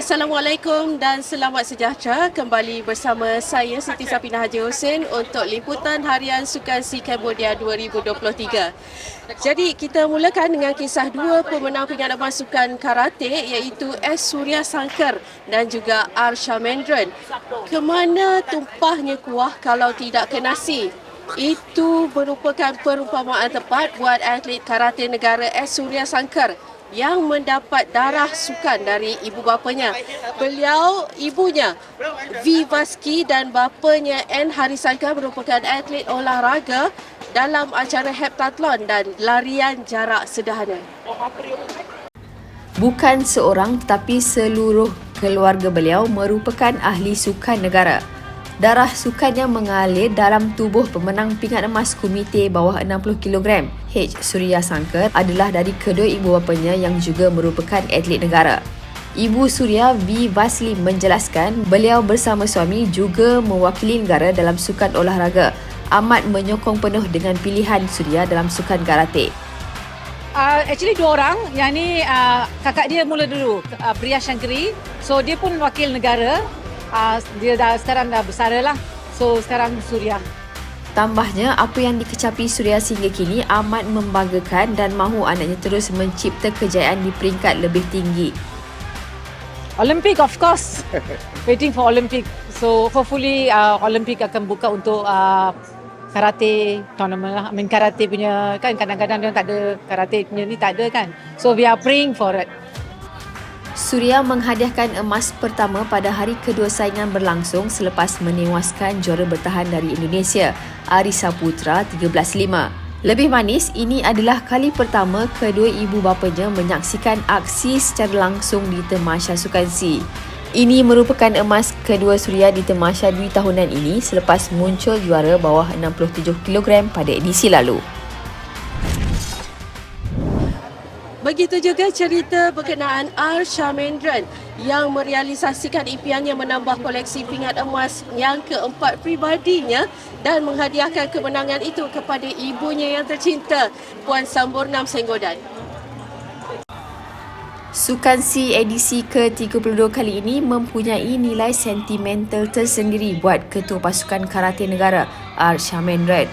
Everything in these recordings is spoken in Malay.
Assalamualaikum dan selamat sejahtera. Kembali bersama saya Siti Sapina Haji Hussein untuk liputan harian Sukan SEA Cambodia 2023. Jadi kita mulakan dengan kisah dua pemenang pingat emas sukan karate iaitu S. Surya Sankar dan juga R. Shamendran. Kemana tumpahnya kuah kalau tidak ke nasi? Itu merupakan perumpamaan tepat buat atlet karate negara S. Surya Sankar yang mendapat darah sukan dari ibu bapanya. Ibunya V. Vaski dan bapanya N. Harisankar merupakan atlet olahraga dalam acara heptathlon dan larian jarak sederhana. Bukan seorang tetapi seluruh keluarga beliau merupakan ahli sukan negara. Darah sukannya mengalir dalam tubuh pemenang pingat emas Komite bawah 60 kg. H. Surya Sankar adalah dari kedua ibu bapanya yang juga merupakan atlet negara. Ibu Surya V. Vasli menjelaskan beliau bersama suami juga mewakili negara dalam sukan olahraga. Amat menyokong penuh dengan pilihan Surya dalam sukan karate. Actually dua orang, yang ni kakak dia mula dulu, Priya Shankari. So dia pun wakil negara. Dia sekarang dah bersara lah. So sekarang Surya. Tambahnya, apa yang dikecapi Surya sehingga kini amat membanggakan dan mahu anaknya terus mencipta kejayaan di peringkat lebih tinggi. Olympic of course. Waiting for Olympic. So hopefully Olympic akan buka untuk karate tournament lah. I mean karate punya kan kadang-kadang dia tak ada karate punya ni tak ada kan. So we are praying for it. Surya menghadiahkan emas pertama pada hari kedua saingan berlangsung selepas menewaskan juara bertahan dari Indonesia, Ari Saputra 13-5. Lebih manis, ini adalah kali pertama kedua ibu bapanya menyaksikan aksi secara langsung di Tamasya Sukan SEA. Ini merupakan emas kedua Surya di Tamasya 2 tahunan ini selepas muncul juara bawah 67 kg pada edisi lalu. Begitu juga cerita berkenaan R. Shamendran yang merealisasikan impiannya menambah koleksi pingat emas yang keempat pribadinya dan menghadiahkan kemenangan itu kepada ibunya yang tercinta, Puan Samburnam Senggodan. Sukan SEA edisi ke-32 kali ini mempunyai nilai sentimental tersendiri buat Ketua Pasukan Karate Negara, R. Shamendran.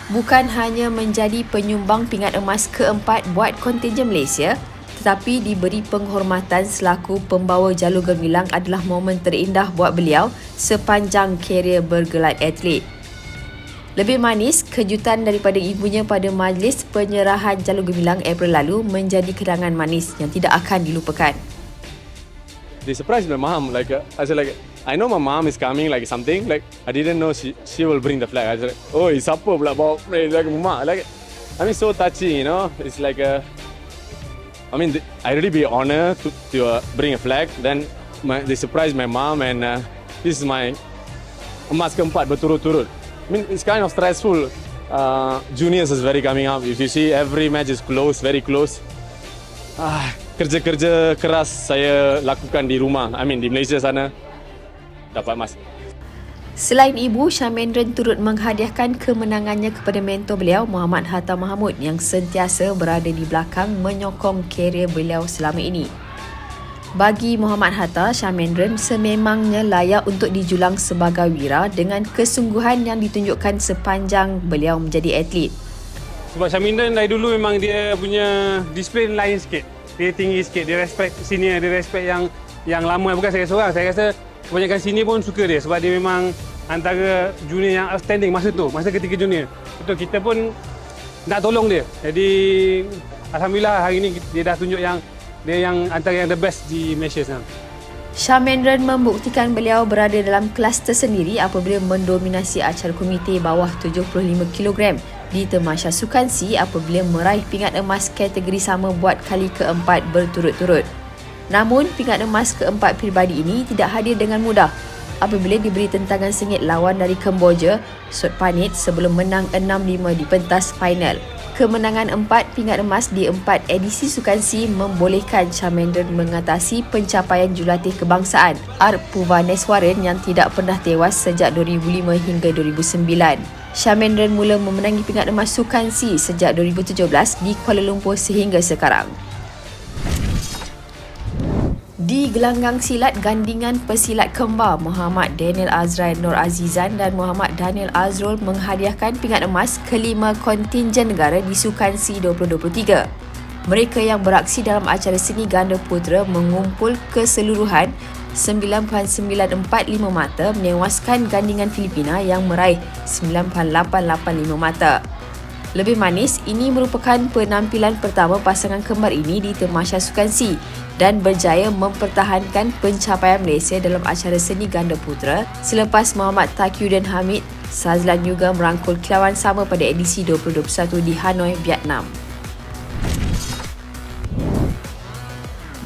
Bukan hanya menjadi penyumbang pingat emas keempat buat kontingen Malaysia, tetapi diberi penghormatan selaku pembawa jalur gemilang adalah momen terindah buat beliau sepanjang kerjaya bergelar atlet. Lebih manis, kejutan daripada ibunya pada majlis penyerahan jalur gemilang April lalu menjadi kenangan manis yang tidak akan dilupakan. They surprised my mom. I know my mom is coming, something. I didn't know she will bring the flag. I was like, oh, it's up, bawa flag, mama. So touching, It's I really be honored to bring a flag. Then they surprised my mom, and this is my emas keempat berturut-turut. It's kind of stressful. Juniors is very coming up. If you see, every match is close, very close. Kerja-kerja keras saya lakukan di rumah. Di Malaysia sana. Dapat emas. Selain ibu, Shamendran turut menghadiahkan kemenangannya kepada mentor beliau, Muhammad Hatta Mahmud yang sentiasa berada di belakang menyokong kerjaya beliau selama ini. Bagi Muhammad Hatta, Shamendran sememangnya layak untuk dijulang sebagai wira dengan kesungguhan yang ditunjukkan sepanjang beliau menjadi atlet. Sebab Shamendran dari dulu memang dia punya disiplin lain sikit. Dia tinggi sikit, dia respect senior, dia respect yang lama. Bukan saya seorang, saya rasa kebanyakan sini pun suka dia sebab dia memang antara junior yang outstanding masa tu, masa ketika junior. Betul, kita pun nak tolong dia. Jadi alhamdulillah hari ini dia dah tunjuk dia yang antara yang the best di Malaysia sekarang. Shamendran membuktikan beliau berada dalam kelas tersendiri apabila mendominasi acara komite bawah 75 kg di Tamasya Sukan SEA apabila meraih pingat emas kategori sama buat kali keempat berturut-turut. Namun, pingat emas keempat pribadi ini tidak hadir dengan mudah apabila diberi tentangan sengit lawan dari Kemboja, Sotpanit sebelum menang 6-5 di pentas final. Kemenangan 4 pingat emas di 4 edisi Sukan SEA membolehkan Shamendran mengatasi pencapaian jurulatih kebangsaan R. Puvaneswaran yang tidak pernah tewas sejak 2005 hingga 2009. Shamendran mula memenangi pingat emas Sukan SEA sejak 2017 di Kuala Lumpur sehingga sekarang. Di gelanggang silat gandingan pesilat kembar Muhammad Daniel Azrai Nur Azizan dan Muhammad Daniel Azrul menghadiahkan pingat emas kelima kontingen negara di Sukan SEA 2023. Mereka yang beraksi dalam acara seni ganda putera mengumpul keseluruhan 9.945 mata menewaskan gandingan Filipina yang meraih 9.885 mata. Lebih manis, ini merupakan penampilan pertama pasangan kembar ini di Tamasya Sukan SEA dan berjaya mempertahankan pencapaian Malaysia dalam acara seni ganda putera selepas Muhammad Taqiyuddin Hamid Sazlan juga merangkul kilauan sama pada edisi 2021 di Hanoi, Vietnam.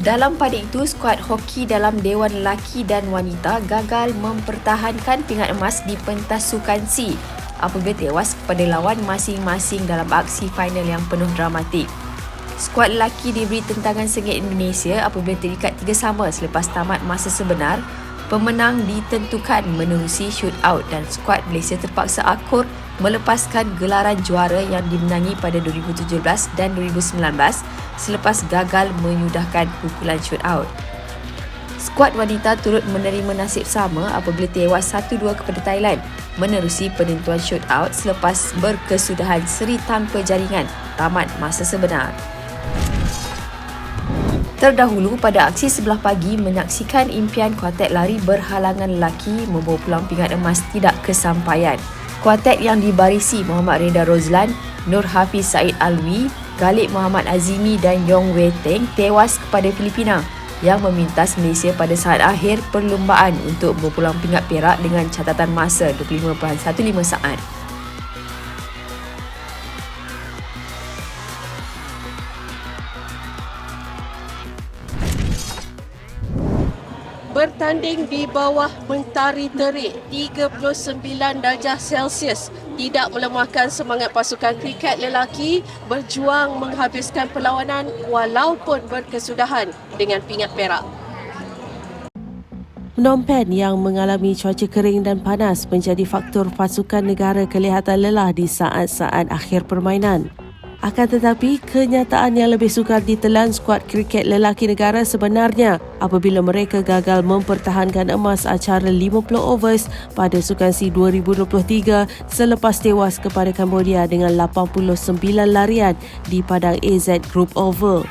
Dalam pada itu, skuad hoki dalam Dewan Lelaki dan Wanita gagal mempertahankan pingat emas di pentas Sukan SEA apabila tewas kepada lawan masing-masing dalam aksi final yang penuh dramatik. Skuad lelaki diberi tentangan sengit Indonesia apabila terikat 3-3 selepas tamat masa sebenar. Pemenang ditentukan menerusi shootout dan skuad Malaysia terpaksa akur melepaskan gelaran juara yang dimenangi pada 2017 dan 2019 selepas gagal menyudahkan pukulan shootout. Skuad wanita turut menerima nasib sama apabila tewas 1-2 kepada Thailand menerusi penentuan shootout selepas berkesudahan seri tanpa jaringan tamat masa sebenar. Terdahulu pada aksi sebelah pagi menyaksikan impian kuartet lari berhalangan lelaki membawa peluang pingat emas tidak kesampaian. Kuartet yang dibarisi Muhammad Reda Rozlan, Nur Hafiz Said Alwi, Galib Muhammad Azimi dan Yong Wei Teng tewas kepada Filipina yang memintas Malaysia pada saat akhir perlumbaan untuk berpeluang pingat perak dengan catatan masa 25.15 saat. Bertanding di bawah mentari terik 39 darjah Celsius tidak melemahkan semangat pasukan kriket lelaki berjuang menghabiskan perlawanan walaupun berkesudahan dengan pingat perak. Phnom Penh yang mengalami cuaca kering dan panas menjadi faktor pasukan negara kelihatan lelah di saat-saat akhir permainan. Akan tetapi, kenyataan yang lebih sukar ditelan skuad kriket lelaki negara sebenarnya apabila mereka gagal mempertahankan emas acara 50 overs pada Sukan SEA 2023 selepas tewas kepada Cambodia dengan 89 larian di padang AZ Group Oval.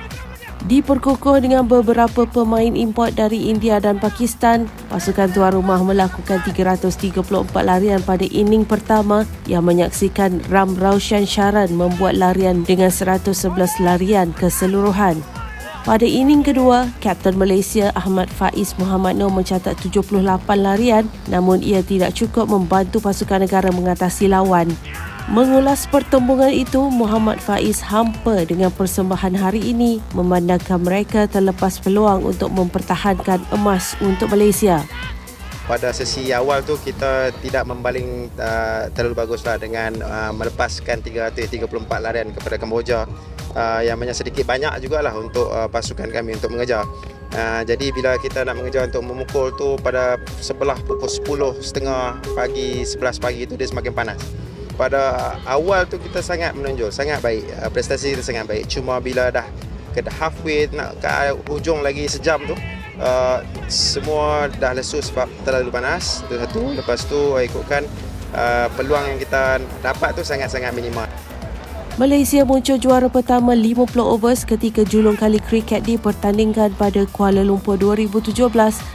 Diperkukuh dengan beberapa pemain import dari India dan Pakistan, pasukan tuan rumah melakukan 334 larian pada inning pertama yang menyaksikan Ram Raushan Sharan membuat larian dengan 111 larian keseluruhan. Pada inning kedua, Kapten Malaysia Ahmad Faiz Muhammad Noor mencatat 78 larian namun ia tidak cukup membantu pasukan negara mengatasi lawan. Mengulas pertembungan itu, Muhammad Faiz hampa dengan persembahan hari ini memandangkan mereka terlepas peluang untuk mempertahankan emas untuk Malaysia. Pada sesi awal tu kita tidak membaling terlalu baguslah dengan melepaskan 334 larian kepada Kamboja yang banyak sedikit banyak jugalah untuk pasukan kami untuk mengejar. Jadi bila kita nak mengejar untuk memukul tu pada sebelah pukul 10.30 pagi, 11 pagi tu dia semakin panas. Pada awal tu kita sangat menonjol, sangat baik, prestasi kita sangat baik. Cuma bila dah ke halfway nak ke hujung lagi sejam tu semua dah lesu sebab terlalu panas. Itu satu. Lepas tu ikutkan peluang yang kita dapat tu sangat-sangat minimal. Malaysia muncul juara pertama 50 overs ketika julung kali kriket dipertandingkan pada Kuala Lumpur 2017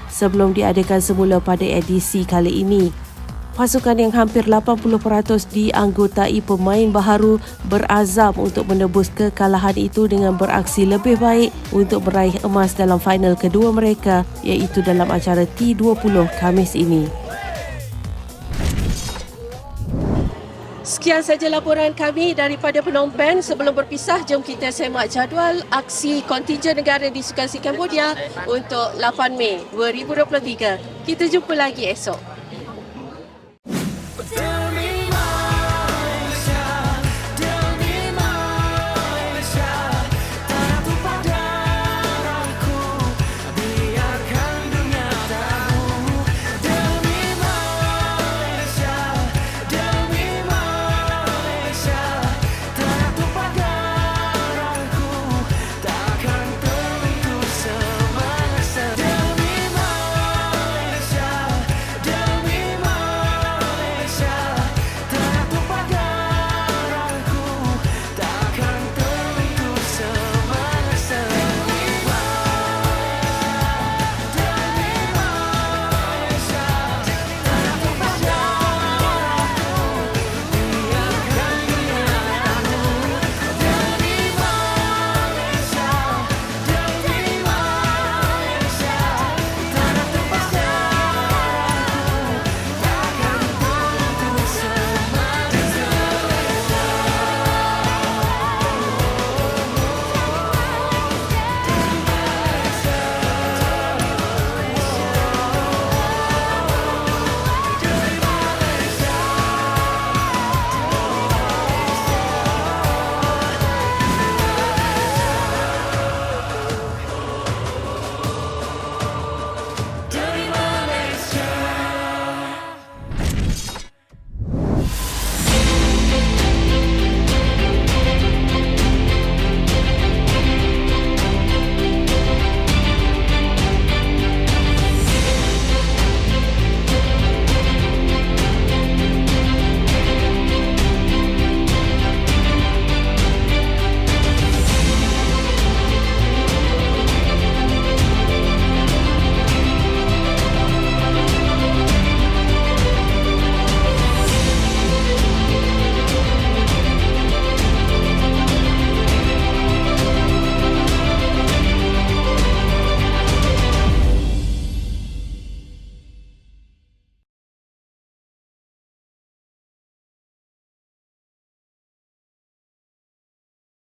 sebelum diadakan semula pada edisi kali ini. Pasukan yang hampir 80% dianggotai pemain baharu berazam untuk menebus kekalahan itu dengan beraksi lebih baik untuk meraih emas dalam final kedua mereka iaitu dalam acara T20 Khamis ini. Sekian saja laporan kami daripada Phnom Penh. Sebelum berpisah, jom kita semak jadual aksi kontingen negara di Sukan SEA Cambodia untuk 8 Mei 2023. Kita jumpa lagi esok.